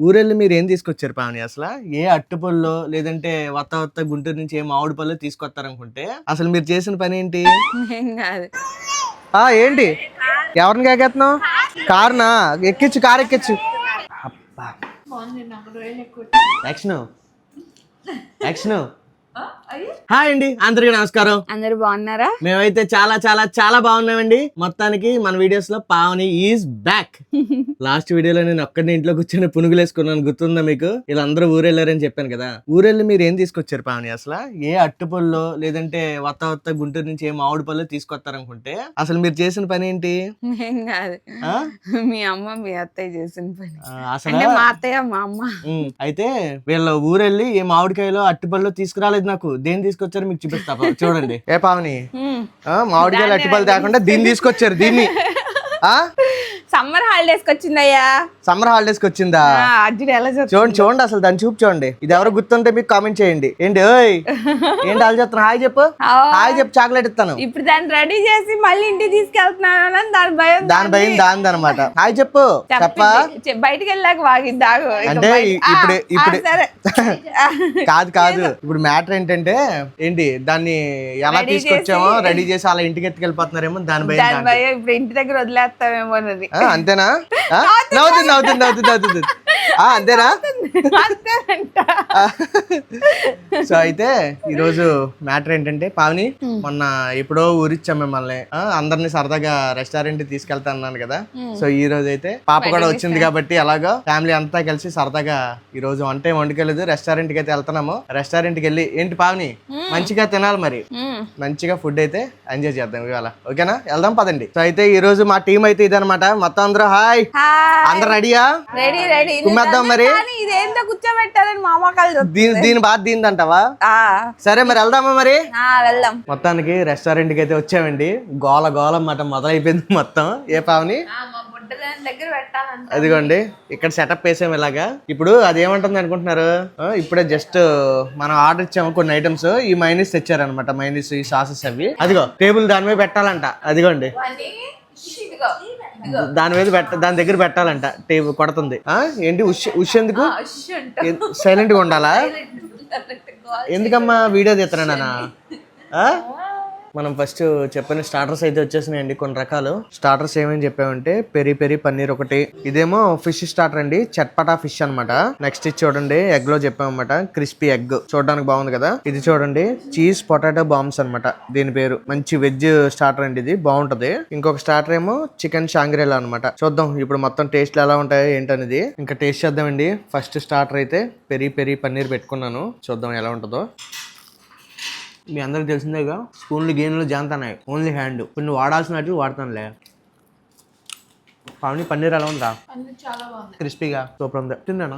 ఊరెళ్ళి మీరు ఏం తీసుకొచ్చారు పావని? అసలు ఏ అట్టుపల్లో లేదంటే వత్త గుంటూరు నుంచి ఏ మామిడి పళ్ళు తీసుకొస్తారనుకుంటే అసలు మీరు చేసిన పని ఏంటి? ఏం కాదు. ఏంటి ఎవరిని కాకెత్తున్నావు? కారునా? ఎక్కించు, కారు ఎక్కించు. అబ్బా యాక్షన్ యాక్షన్. హాయ్ అండి, అందరికీ నమస్కారం. అందరు బాగున్నారా? మేమైతే చాలా చాలా చాలా బాగున్నామండి. మొత్తానికి మన వీడియోస్ లో పావని ఈజ్ బ్యాక్. లాస్ట్ వీడియోలో నేను ఒక్కడిని ఇంట్లో కూర్చొని పునుగులు వేసుకున్నాను, గుర్తుందా మీకు? వీళ్ళందరూ ఊరెళ్ళారని చెప్పాను కదా. ఊరెళ్ళి మీరు ఏం తీసుకొచ్చారు పావని? అసలు ఏ అట్టుపల్లో లేదంటే వత్త గుంటూరు నుంచి ఏ మామిడి పళ్ళు తీసుకొస్తారనుకుంటే అసలు మీరు చేసిన పని ఏంటి? ఏం కాదు. మీ అమ్మ మీ అత్తయ్య చేసిన పని. అసలు మా అత్తయ్య మా అమ్మ. అయితే వీళ్ళ ఊరెళ్ళి ఏ మామిడికాయలో అట్టుపళ్ళు తీసుకురాలేదు. నాకు దేని తీసుకొచ్చారు మీకు చూపిస్తా, చూడండి. ఏ పావని, మామిడికాయలు అట్టుపళ్ళు తేకుండా దీన్ని తీసుకొచ్చారు. దీన్ని సమ్మర్ హాలిడేస్ కి వచ్చిందయ్యా. సమ్మర్ హాలిడేస్ కి వచ్చిందా? చూడండి చూడండి, అసలు దాన్ని చూపు చూడండి. ఇది ఎవరు గుర్తుంటే మీకు కామెంట్ చేయండి. ఏంటి ఓయ్ ఏంటి వాళ్ళు చెప్తాను? హాయ్ చెప్పు, హాయ్ చెప్పు, చాక్లెట్ ఇస్తాను. ఇప్పుడు దాన్ని రెడీ చేసి మళ్ళీ ఇంటికి తీసుకెళ్తున్నాను, దాని భయం దాని అనమాట. హాయ్ చెప్పు, చెప్పా బయటికి వెళ్ళాక వాగిద్దాగు. అంటే ఇప్పుడు కాదు ఇప్పుడు మ్యాటర్ ఏంటంటే ఏంటి దాన్ని ఎలా తీసుకొచ్చామో రెడీ చేసి అలా ఇంటికి ఎత్తుకెళ్ళిపోతున్నారేమో దాని భయం. ఇప్పుడు ఇంటి దగ్గర వదిలేస్తామేమో. అంతేనా? నవ్వుతుంది. అంతేనా? సో అయితే ఈరోజు మ్యాటర్ ఏంటంటే పావని, మొన్న ఎప్పుడో ఊరిచ్చాం మిమ్మల్ని, అందరినీ సరదాగా రెస్టారెంట్ తీసుకెళ్తా అన్నాను కదా. సో ఈ రోజు అయితే పాప కూడా వచ్చింది కాబట్టి అలాగా ఫ్యామిలీ అంతా కలిసి సరదాగా ఈ రోజు వంట వండుకెళ్ళదు, రెస్టారెంట్ కి అయితే వెళ్తున్నాము. రెస్టారెంట్ కి వెళ్ళి ఏంటి పావని మంచిగా తినాలి, మరి మంచిగా ఫుడ్ అయితే ఎంజాయ్ చేద్దాం ఇవాళ. ఓకేనా? వెళ్దాం పదండి. సో అయితే ఈ రోజు మా టీం అయితే ఇదనమాట. మొత్తం అందరూ హాయ్, అందరు రెడీయా? రెడీ కుమ్మేద్దాం మరి. ఇదేంతో కూర్చోబెట్టాలని మా అమ్మకాలు దీని బాధ దీనిదంటావా? సరే మరి వెళ్దామా మరి? వెళ్దాం. మొత్తానికి రెస్టారెంట్ కి అయితే వచ్చామండి. గోల అన్నమాట మొదలైపోయింది మొత్తం. ఏ పావని అదిగోండి ఇక్కడ సెటప్ వేసాము ఇలాగా. ఇప్పుడు అదేమంటుంది అనుకుంటున్నారు? ఇప్పుడే జస్ట్ మనం ఆర్డర్ ఇచ్చాము కొన్ని ఐటమ్స్. ఈ మైనీస్ తెచ్చారనమాట, మైనీస్ ఈ సాసెస్ అవి. అదిగో టేబుల్ దాని మీద పెట్టాలంట. అదిగోండి దాని దగ్గర పెట్టాలంట. టేబుల్ కొడుతుంది. ఏంటి ఉష్ ఎందుకు సైలెంట్ గా ఉండాలా? ఎందుకమ్మా వీడియో తీస్తున్నానా? మనం ఫస్ట్ చెప్పిన స్టార్టర్స్ అయితే వచ్చేసినాయండి. కొన్ని రకాలు స్టార్టర్స్ ఏమని చెప్పామంటే పెరి పన్నీర్ ఒకటి. ఇదేమో ఫిష్ స్టార్టర్ అండి, చట్పటా ఫిష్ అనమాట. నెక్స్ట్ ఇది చూడండి ఎగ్ లో చెప్పామన్నమాట, క్రిస్పీ ఎగ్, చూడడానికి బాగుంది కదా. ఇది చూడండి చీజ్ పొటాటో బాంబ్స్ అనమాట దీని పేరు. మంచి వెజ్ స్టార్టర్ అండి, ఇది బాగుంటది. ఇంకొక స్టార్టర్ ఏమో చికెన్ షాంగ్రీలా అనమాట. చూద్దాం ఇప్పుడు మొత్తం టేస్ట్లు ఎలా ఉంటాయో ఏంటనేది. ఇంకా టేస్ట్ చేద్దామండి. ఫస్ట్ స్టార్టర్ అయితే పెరి పన్నీర్ పెట్టుకున్నాను, చూద్దాం ఎలా ఉంటుందో. మీ అందరికి తెలిసిందేగా, స్పూన్లు గేన్లు జాంతన్నాయి, ఓన్లీ హ్యాండ్. కొన్ని వాడాల్సినట్టు వాడతానులే. పావని పన్నీర్ ఎలా ఉందా? క్రిస్పీగా సూపర్ ఉంది. తిన్నాను.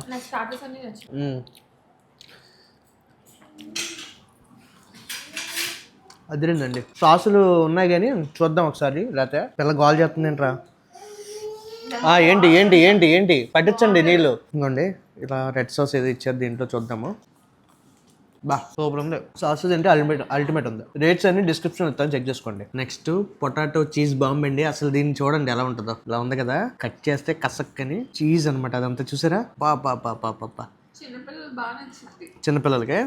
అదిరిందండి. సాసులు ఉన్నాయి కానీ చూద్దాం ఒకసారి, లేకపోతే పిల్ల గోల్ చేస్తుంది ఏంట్రా. ఏంటి పట్టించండి నీళ్ళు. ఇంకోండి ఇలా రెడ్ సాస్ ఏదో ఇచ్చారు దీంట్లో, చూద్దాము. బా సూపర్ ఉంది. సాస్ అంటే అల్టిమేట్ ఉంది. రేట్స్ అన్ని డిస్క్రిప్షన్ ఇస్తాను, చెక్ చేసుకోండి. నెక్స్ట్ పొటాటో చీజ్ బాంబ్ అండి. అసలు దీన్ని చూడండి ఎలా ఉంటుందో. ఇలా ఉంది కదా, కట్ చేస్తే కసక్కని చీజ్ అనమాట. అదంతా చూసారా? పా చిన్నపిల్లలకే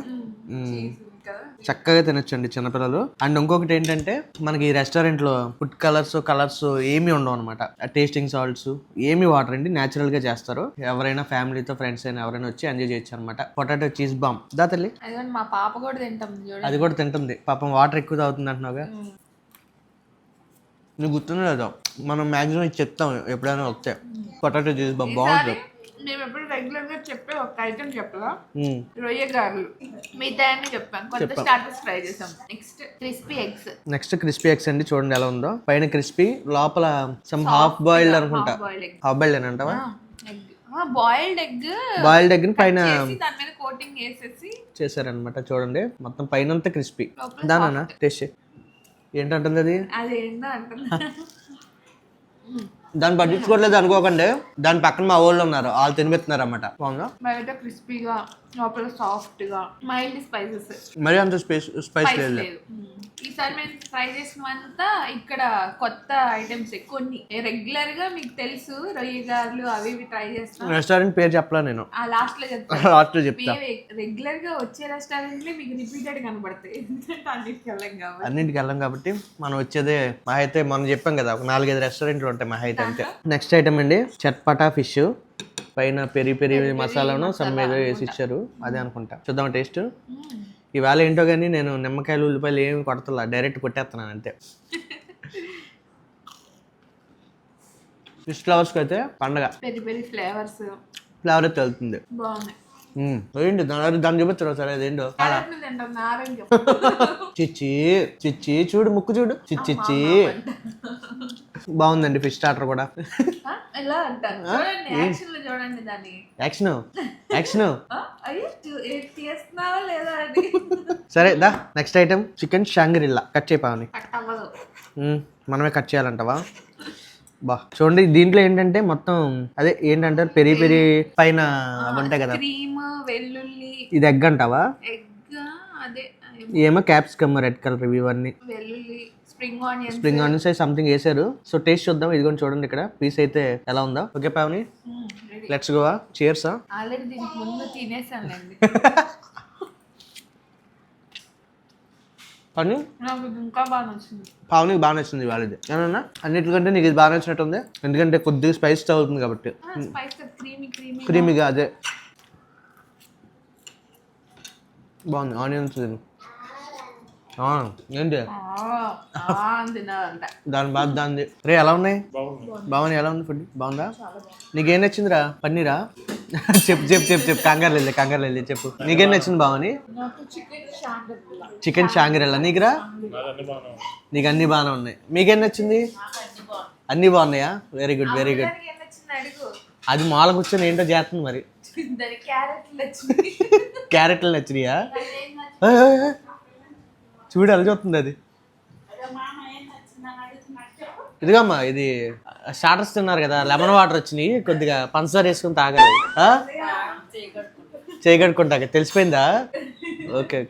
చక్కగా తినొచ్చండి చిన్నపిల్లలు. అండ్ ఇంకొకటి ఏంటంటే మనకి ఈ రెస్టారెంట్ లో ఫుడ్ కలర్స్ ఏమి ఉండవు అనమాట. టేస్టింగ్ సాల్ట్స్ ఏమి వాటర్ అండి, నేచురల్ గా చేస్తారు. ఎవరైనా ఫ్యామిలీతో ఫ్రెండ్స్ అయినా ఎవరైనా వచ్చి ఎంజాయ్ చేయొచ్చు అనమాట. పొటాటో చీజ్ బాంబ్ దా తల్లి. మా పాప కూడా తింటుంది, అది కూడా తింటుంది. పాపం వాటర్ ఎక్కువ తాగుతుంది అంటున్నావుగా. నువ్వు గుర్తుందో లేదో, మనం మ్యాక్సిమం ఇది చెప్తాం ఎప్పుడైనా వస్తే. పొటాటో చీజ్ బాంబ్ బాగుంటుంది. మేము ఎప్పుడు రెగ్యులర్ గా చెప్పే ఒక ఐటమ్ చెప్పలా, రొయ్య గారెలు. మిగతా అన్ని చెప్పాం, కొంత స్టార్టర్స్ ట్రై చేసాం. నెక్స్ట్ క్రిస్పీ ఎగ్స్ అండి. చూడండి ఎలా ఉందో. పైన క్రిస్పీ, లోపల సమ్ హాఫ్ బాయిల్డ్ అనుకుంటా. హాఫ్ బాయిల్డ్ అని అంటావా? బాయిల్డ్ ఎగ్ పైన దాని మీద కోటింగ్ వేసేసి చేశారనమాట. చూడండి మొత్తం పైన అంతా క్రిస్పీ. దానా టేస్ట్ ఏంటంటుంది అది? అదేంటో అంటుంది. దాన్ని పట్టించుకోవట్లేదు అనుకోకండి, దాని పక్కన మా వాళ్ళు ఉన్నారు, వాళ్ళు తినిపిస్తున్నారు అన్నమాట. బాగుందా? బయట క్రిస్పీగా లోపల సాఫ్ట్ గా మైల్డ్ స్పైసెస్, మరి అంత స్పైస్ లేదు. లేదు. ఈసారి మేము ట్రై చేసినంతా ఇక్కడ కొత్త ఐటమ్స్ కొన్ని రెగ్యులర్ గా మీకు తెలుసు రొయ్య గారెలు అవి ఇవి ట్రై చేస్తాం. రెస్టారెంట్ పేరు చెప్పలా నేను, ఆ లాస్ట్ లో చెప్తాను. లాస్ట్ లో చెప్తా. రెగ్యులర్ గా వచ్చే రెస్టారెంట్ మీకు రిపీటెడ్ కనబడతాయి, ఎందుకంటే అన్నిటికి వెళ్ళాం కాబట్టి. అన్నింటికి వెళ్ళాం కాబట్టి మనం వచ్చేదే మా అయితే మనం చెప్పాం కదా, ఒక 4-5 రెస్టారెంట్లు ఉంటాయి మా అయితే అంతే. నెక్స్ట్ ఐటమ్ అండి చట్పటా ఫిష్, పైన పెరి పెరి మసాలాను సమ్ ఏదో వేసి ఇచ్చారు, అదే అనుకుంటా. చూద్దాం టేస్ట్. ఇవాళ ఏంటో కానీ నేను నిమ్మకాయలు ఉల్లిపాయలు ఏమి కొడతలా, డైరెక్ట్ కొట్టేస్తున్నాను అంతే. ఫిష్ ఫ్లవర్స్కి అయితే పండగ, పెరి పెరి ఫ్లేవర్స్ ఫ్లేవర్ అయితే వెళ్తుంది. బాగున్నాయి. ఏంటి దాన్ని చూపిస్తారు సరే, అదేంటో నారంజ చిచ్చి చిచ్చి చూడు, ముక్కు చూడు, చిచ్చిచ్చి. బాగుందండి ఫిష్ స్టార్టర్ కూడా. ఎలా అంటారు చూడండి, యాక్షన్ లో చూడండి దాన్ని. Action action. అయ్యో చేస్తున్నావా లేదా అది. సరే దా next item chicken Shangrila. Cut చేయపావని, కట్ అవ్వదు. మనమే కట్ చేయాలంటవా? బా చూడండి, దీంట్లో ఏంటంటే మొత్తం అదే ఏంటంటారు పెరి పెరి పైన అవి ఉంటాయి కదా, క్రీమ్, వెల్లుల్లి, ఇది ఎగ్ అంటావా? ఎగ్ అదే ఏమో క్యాప్సికమ్ రెడ్ కలర్ ఇవన్నీ, వెల్లుల్లి, స్ప్రింగ్ స్ప్రింగ్ ఆనియన్స్ సంథింగ్ వేసారు. సో టేస్ట్ చూద్దాం. ఇదిగోండి చూడండి ఇక్కడ పీస్ అయితే ఎలా ఉందో. Okay Pavani, let's go. Cheers. Already దీనికి ముందు తినేసానండి. కానీ నాకు ఇంకా బాగా నచ్చింది. పావనికి బాగా నచ్చింది వాళ్ళది. ఏమన్నా అన్నిటికంటే నీకు ఇది బాగా నచ్చినట్టు ఉంది, ఎందుకంటే కొద్దిగా స్పైస్ తగులుతుంది కాబట్టి. క్రీమీగా అదే బాగుంది. ఆనియన్స్ ఏంటి దాని బాధ దాన్ని. రే ఎలా ఉన్నాయి బావని, ఎలా ఉంది ఫుడ్? బాగుందా? నీకేం నచ్చిందిరా? పన్నీరా? చెప్పు చెప్పు చెప్పు చెప్పు, కంగారు వెళ్ళి చెప్పు. నీకేం నచ్చింది బావని? చికెన్ షాంగ్రిల్లా. నీకురా? నీకు అన్ని బాగానే ఉన్నాయి. మీకేం నచ్చింది? అన్ని బాగున్నాయా? Very good very good. అది మాల కూర్చొని ఏంటో చేస్తుంది మరి. క్యారెట్లు నచ్చినాయా? చూడు అలా చూస్తుంది అది. ఇదిగమ్మా ఇది స్టార్టర్స్ తిన్నారు కదా, లెమన్ వాటర్ వచ్చినాయి, కొద్దిగా పంచదార వేసుకుని తాగాలి. చేయగడుకుంటా తెలిసిపోయిందా? ఓకే.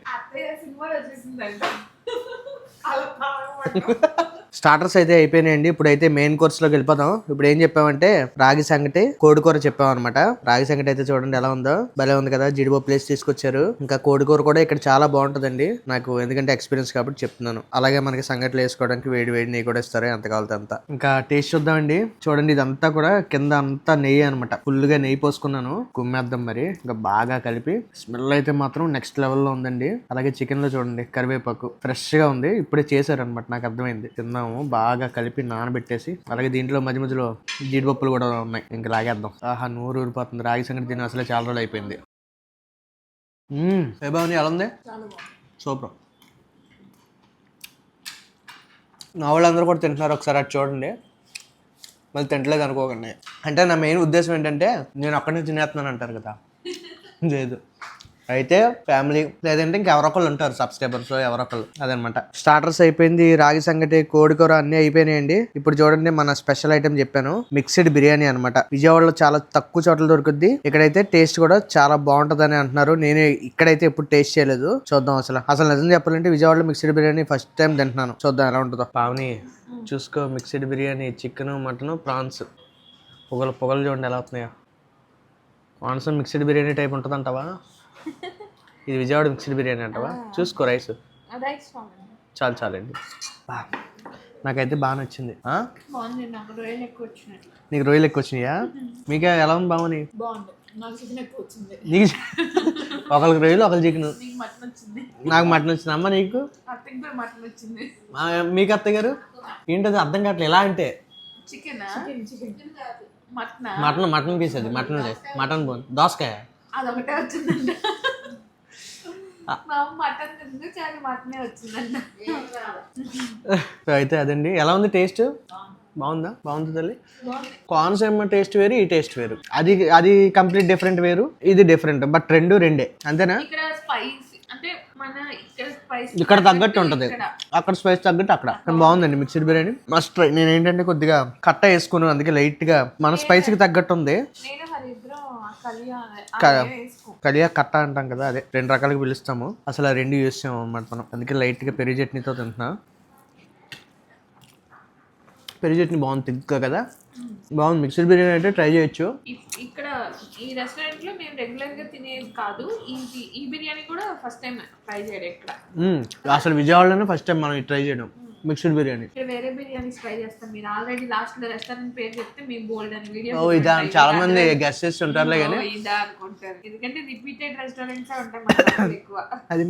స్టార్టర్స్ అయితే అయిపోయినాయండి. ఇప్పుడైతే మెయిన్ కోర్స్ లోకి వెళ్ళిపోదాం. ఇప్పుడు ఏం చెప్పామంటే రాగి సంగటి, కోడికూర చెప్పామన్నమాట. రాగి సంగటి అయితే చూడండి ఎలా ఉందో, భలే ఉంది కదా. జీడిపప్పు ప్లేస్ తీసుకొచ్చారు. ఇంకా కోడికూర కూడా ఇక్కడ చాలా బాగుంటుందండి నాకు, ఎందుకంటే ఎక్స్పీరియన్స్ కాబట్టి చెప్తున్నాను. అలాగే మనకి సంగట్లు వేసుకోవడానికి వేడి వేడి నెయ్యి కూడా ఇస్తారు, ఎంత కావాలంటే అంత. ఇంకా టేస్ట్ చూద్దామండి. చూడండి ఇదంతా కూడా కింద అంతా నెయ్యి అనమాట, ఫుల్ గా నెయ్యి పోసుకున్నాను. కుమ్మేద్దాం మరి. ఇంకా బాగా కలిపి స్మెల్ అయితే మాత్రం నెక్స్ట్ లెవెల్ లో ఉందండి. అలాగే చికెన్ లో చూడండి కరివేపాకు ఫ్రెష్ గా ఉంది, ఇప్పుడే చేశారనమాట, నాకు అర్థమైంది. తిన్నాము బాగా కలిపి నానబెట్టేసి. అలాగే దీంట్లో మధ్య మధ్యలో జీడిపప్పులు కూడా ఉన్నాయి. ఇంకా లాగేద్దాం. ఆహా నూరు ఊరిపోతుంది. రాగి సంగటి తిని అసలే చాలా రోజులు అయిపోయింది. ఏ బాగుంది, ఎలా ఉంది? సూపర్. నా వాళ్ళందరూ కూడా తింటున్నారు, ఒకసారి అది చూడండి. మళ్ళీ తింటలేదు అనుకోకండి. అంటే నా మెయిన్ ఉద్దేశం ఏంటంటే నేను అక్కడనే తినేస్తున్నాను అంటారు కదా, లేదు అయితే ఫ్యామిలీ లేదంటే ఇంకెవరొకళ్ళు ఉంటారు సబ్స్క్రైబర్స్ ఎవరొకళ్ళు, అదనమాట. స్టార్టర్స్ అయిపోయింది, రాగి సంగటి, కోడికూర అన్ని అయిపోయినాయండి. ఇప్పుడు చూడండి మన స్పెషల్ ఐటమ్ చెప్పాను, మిక్స్డ్ బిర్యానీ అనమాట. విజయవాడలో చాలా తక్కువ చోట్ల దొరుకుద్ది. ఇక్కడైతే టేస్ట్ కూడా చాలా బాగుంటదని అంటున్నారు. నేను ఇక్కడైతే ఎప్పుడు టేస్ట్ చేయలేదు, చూద్దాం. అసలు నిజం చెప్పాలంటే విజయవాడలో మిక్స్డ్ బిర్యానీ ఫస్ట్ టైం తింటున్నాను, చూద్దాం ఎలా ఉంటుందో. పావని చూసుకో, mixed biryani chicken mutton prawns పొగలు చూడండి ఎలా అవుతున్నాయో. ప్రాన్స్ మిక్స్డ్ బిర్యానీ టైప్ ఉంటుంది అంటావా? ఇది విజయవాడ మిక్స్డ్ బిర్యానీ అంటావా? చూసుకో రైస్ చాలండి. నాకైతే బాగా నచ్చింది. నీకు రొయ్యలు ఎక్కువ వచ్చినాయా? మీకే ఎలా ఉంది బావని? నీకు ఒకరికి రొయ్యలు ఒకరి చికెన్, నాకు మటన్ వచ్చింది. అమ్మ నీకు? మీకు అత్తయ్య గారు? ఏంటది అర్థం కావట్లేదు. ఎలా అంటే మటన్ పీస్, అది మటన్ బోన్, దోసకాయ అదొకటే వచ్చిందంట. అయితే అదండి. ఎలా ఉంది టేస్ట్? బాగుందా? బాగుంది తల్లి. కార్న్స్ ఏమో టేస్ట్ వేరు, ఈ టేస్ట్ వేరు. అది కంప్లీట్ డిఫరెంట్ వేరు, ఇది డిఫరెంట్, బట్ రెండే అంతేనా? అంటే మన ఇక్కడ స్పైస్ ఇక్కడ తగ్గట్టు ఉంటది, అక్కడ స్పైస్ తగ్గట్టు అక్కడ. బాగుందండి మిక్స్డ్ బిర్యానీ, మస్ట్ ట్రై. నేను ఏంటంటే కొద్దిగా కట్ట వేసుకున్నాను, అందుకే లైట్ గా మన స్పైస్ కి తగ్గట్టు ఉంది. నేను మరి ఇద్దరు కలియా కట్ట అంటాం కదా, అదే 2 రకాలుగా పిలుస్తాము. అసలు ఆ 2 యూస్ చేసాము అన్నమాట మనం, అందుకే లైట్ గా పెరుగు చట్నీతో తింటున్నా. పెరుగు చట్నీ బాగుంది, తిగ్గా కదా, బాగుంది. మిక్స్డ్ బిర్యానీ అయితే ట్రై చేయొచ్చు. ఇక్కడ ఈ రెస్టారెంట్ లో మేము రెగ్యులర్ గా తినేది కాదు, ఈ బిర్యానీ కూడా ఫస్ట్ టైం ట్రై చేయడం ఇక్కడ. అసలు విజయవాడలోనే ఫస్ట్ టైం మనం ట్రై చేయడం మిక్స్డ్ బిర్యానీ. ఇక్కడ వేరే బిర్యానీస్ ట్రై చేస్తాం. మీరు ఆల్రెడీ లాస్ట్ లో రెస్టారెంట్ పేరు చెప్తే మేము బోల్డ్ అని వీడియో. ఓ ఇదా, చాలా మంది గెస్ట్ చేసి ఉంటారులే కానీ ఇదా అనుకుంటారు, ఎందుకంటే రిపీటెడ్ రెస్టారెంట్స్ ఉంటాయి మన ఎక్కువ. అది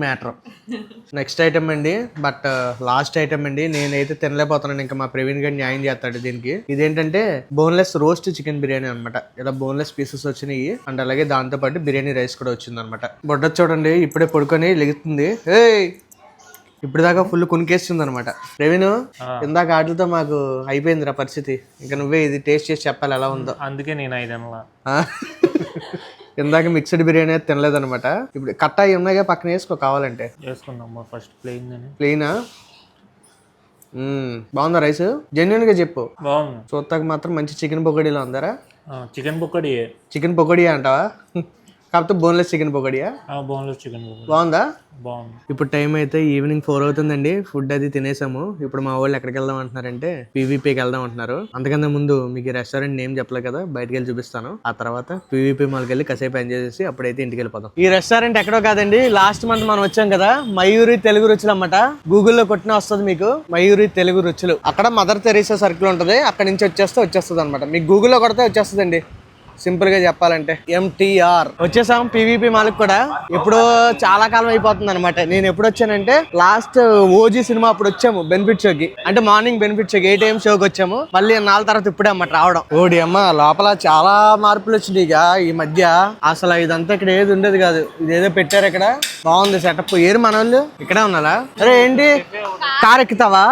మ్యాటర్. నెక్స్ట్ ఐటమ్ అండి, బట్ లాస్ట్ ఐటమ్ అండి. నేనైతే తినలేకపోతున్నాను, ఇంకా మా ప్రవీణ్ గారు న్యాయం చేస్తాడు దీనికి. ఇదేంటంటే బోన్లెస్ రోస్ట్ చికెన్ బిర్యానీ అనమాట. ఇలా బోన్లెస్ పీసెస్ వచ్చినాయి, అండ్ అలాగే దాంతో పాటు బిర్యానీ రైస్ కూడా వచ్చింది అనమాట. బొడ్డ చూడండి ఇప్పుడే పడుకొని లెగుతుంది. ఇప్పుడు దాకా ఫుల్ కొనికేస్తుంది అనమాట. ప్రవీణ్, ఇందాక ఆటలతో మాకు అయిపోయిందిరా పరిస్థితి, ఇంకా నువ్వే ఇది టేస్ట్ చేసి చెప్పాలి ఎలా ఉందో. అందుకే నేను 5 ఇందాక మిక్స్డ్ బిర్యానీ అయితే తినలేదనమాట. ఇప్పుడు కట్ట అవి ఉన్నాయిగా, పక్కన వేసుకో కావాలంటే. వేసుకుందాం ఫస్ట్ ప్లెయినా. బాగుందా రైస్? జెన్యున్ గా చెప్పు. బాగుంది. చూస్తాక మాత్రం మంచి చికెన్ పొగడిలో ఉందరా? చికెన్ పొక్కడి. చికెన్ పొగడియా అంటావా? కాకపోతే బోన్లెస్ చికెన్ పొగడియా? బోన్లెస్ చికెన్ బాగుందా? బాగుంది. ఇప్పుడు టైం అయితే ఈవినింగ్ 4 అవుతుందండి. ఫుడ్ అది తినేసాము. ఇప్పుడు మా వాళ్ళు ఎక్కడికి వెళ్దాం అంటున్నారంటే పీవీపీకి వెళ్దాం అంటున్నారు. అంతకన్నా ముందు మీకు రెస్టారెంట్ నేమ్ చెప్పలే కదా, బయటకు వెళ్ళి చూపిస్తాను. ఆ తర్వాత పీవీపీ మాల్కి వెళ్ళి కాసేపు ఎంజాయ్ చేసి అప్పుడైతే ఇంటికి వెళ్ళిపోదాం. ఈ రెస్టారెంట్ ఎక్కడో కాదండి, లాస్ట్ మంత్ మనం వచ్చాం కదా, మయూరి తెలుగు రుచులు అన్నమాట. గూగుల్లో కొట్టినా వస్తుంది మీకు మయూరి తెలుగు రుచులు. అక్కడ మదర్ తెరీసా సర్కిల్ ఉంటుంది, అక్కడ నుంచి వచ్చేస్తుంది అనమాట. మీకు గూగుల్లో కొడితే వచ్చేస్తుందండి, సింపుల్ గా చెప్పాలంటే. MTR వచ్చేసాం పీవీపీ మాల్కి కూడా. ఎప్పుడో చాలా కాలం అయిపోతుంది అనమాట. నేను ఎప్పుడు వచ్చానంటే లాస్ట్ ఓజీ సినిమా అప్పుడు వచ్చాము బెనిఫిట్ షోకి, అంటే మార్నింగ్ బెనిఫిట్ షోకి 8 AM షోకి వచ్చాము. మళ్ళీ 4 తర్వాత ఇప్పుడే అన్నమాట రావడం. ఓడి అమ్మ, లోపల చాలా మార్పులు వచ్చినాయి ఇక ఈ మధ్య. అసలు ఇదంతా ఇక్కడ ఏది ఉండేది కాదు, ఇదేదో పెట్టారు ఇక్కడ. బాగుంది సెటప్. ఏరు మన వాళ్ళు ఇక్కడే ఉన్నారా? అరే ఏంటి, కారు ఎక్కుతావా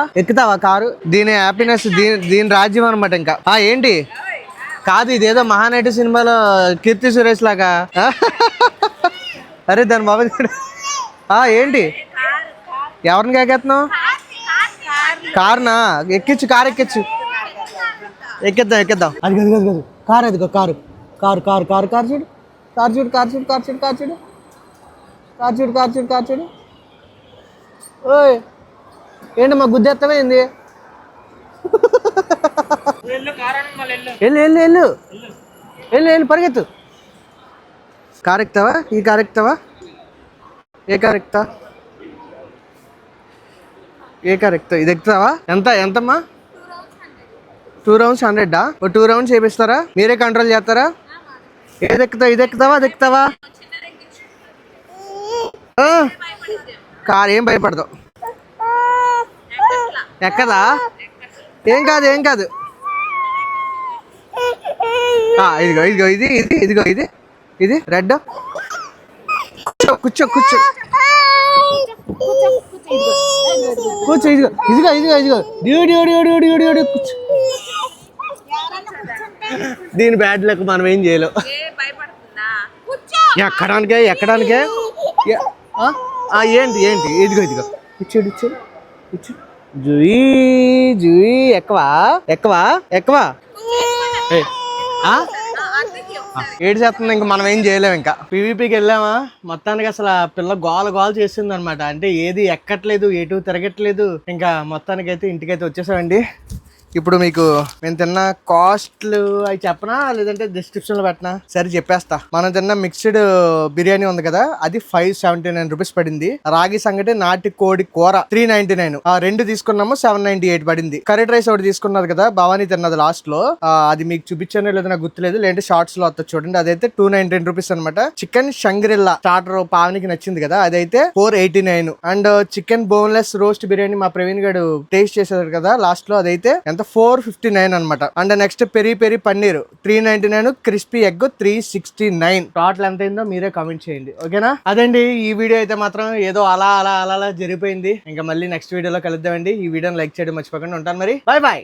కారు? దీని హ్యాపీనెస్, దీని రాజ్యం అనమాట. ఇంకా ఏంటి కాదు, ఇదేదో మహానటి సినిమాలో కీర్తి సురేష్ లాగా. అరే దాని బాబు ఏంటి, ఎవరిని కాకెత్తున్నావు? కారునా? ఎక్కించు, కారు ఎక్కించు. ఎక్కిద్దాం. అది కాదు కారు, అదిగో car car car car car చూడు, కారు చూడు. ఓయ్ ఏంటి మా గుద్దేత్తమే ఏంది? వెళ్ళు పరిగెత్తు. కారు ఎక్కుతావా? ఈ కారు ఎక్కుతావా? ఏ కారు ఎక్కుతావు? ఇది ఎక్కుతావా? ఎంతమ్మా? 2 rounds 100. ఓ 2 rounds చేపిస్తారా? మీరే కంట్రోల్ చేస్తారా? ఏది ఎక్కుతావు? ఇది ఎక్కుతావా, అది ఎక్కుతావా? కారు ఏం భయపడతావు, ఎక్కదా? ఏం కాదు. ఇదిగో ఇది రెడ్. కూర్చో. ఇదిగో కూర్చో. దీని బ్యాడ్ లెక్క మనం ఏం చేయలేం. ఎక్కడానికే ఏంటి ఇదిగో కూర్చో. జూయి ఎక్కువ ఏడు చేస్తుంది. ఇంకా మనం ఏం చేయలేము. ఇంకా పీవీపీకి వెళ్ళామా, మొత్తానికి అసలు ఆ పిల్ల గోల చేసింది అనమాట. అంటే ఏది ఎక్కట్లేదు, ఎటు తిరగట్లేదు. ఇంకా మొత్తానికి అయితే ఇంటికైతే వచ్చేసామండి. ఇప్పుడు మీకు నేను తిన్న కాస్ట్లు అవి చెప్పనా, లేదంటే డిస్క్రిప్షన్ లో పెట్టనా? సరే చెప్పేస్తా. మనం తిన్న మిక్స్డ్ బిర్యానీ ఉంది కదా, అది 579 రూపీస్ పడింది. రాగి సంగటి, నాటి కోడి కూర 399. 2 తీసుకున్నాము 798 పడింది. కర్రీ రైస్ ఒకటి తీసుకున్నది కదా భవానీ తిన్నది లాస్ట్ లో, అది మీకు చూపించానో లేదో నాకు గుర్తులేదు, లేదంటే షార్ట్స్ లో వస్తుంది చూడండి. అదైతే 299 రూపీస్ అనమాట. చికెన్ షంగ్రిల్లా స్టార్టర్ పావనికి నచ్చింది కదా, అదైతే 489. And chicken boneless roast biryani మా ప్రవీణ్ గారు టేస్ట్ చేసేది కదా లాస్ట్ లో, అదైతే ఎంత 459 అనమాట. And next peri paneer 399, crispy egg 369. Total ఎంత అయిందో మీరే కామెంట్ చేయండి, ఓకేనా? అదండి ఈ వీడియో అయితే మాత్రం ఏదో అలా జరిగిపోయింది. ఇంకా మళ్ళీ నెక్స్ట్ వీడియోలో కలుద్దామండి. ఈ వీడియోని లైక్ చేయడం మర్చిపోకుండా ఉంటాను మరి. బాయ్.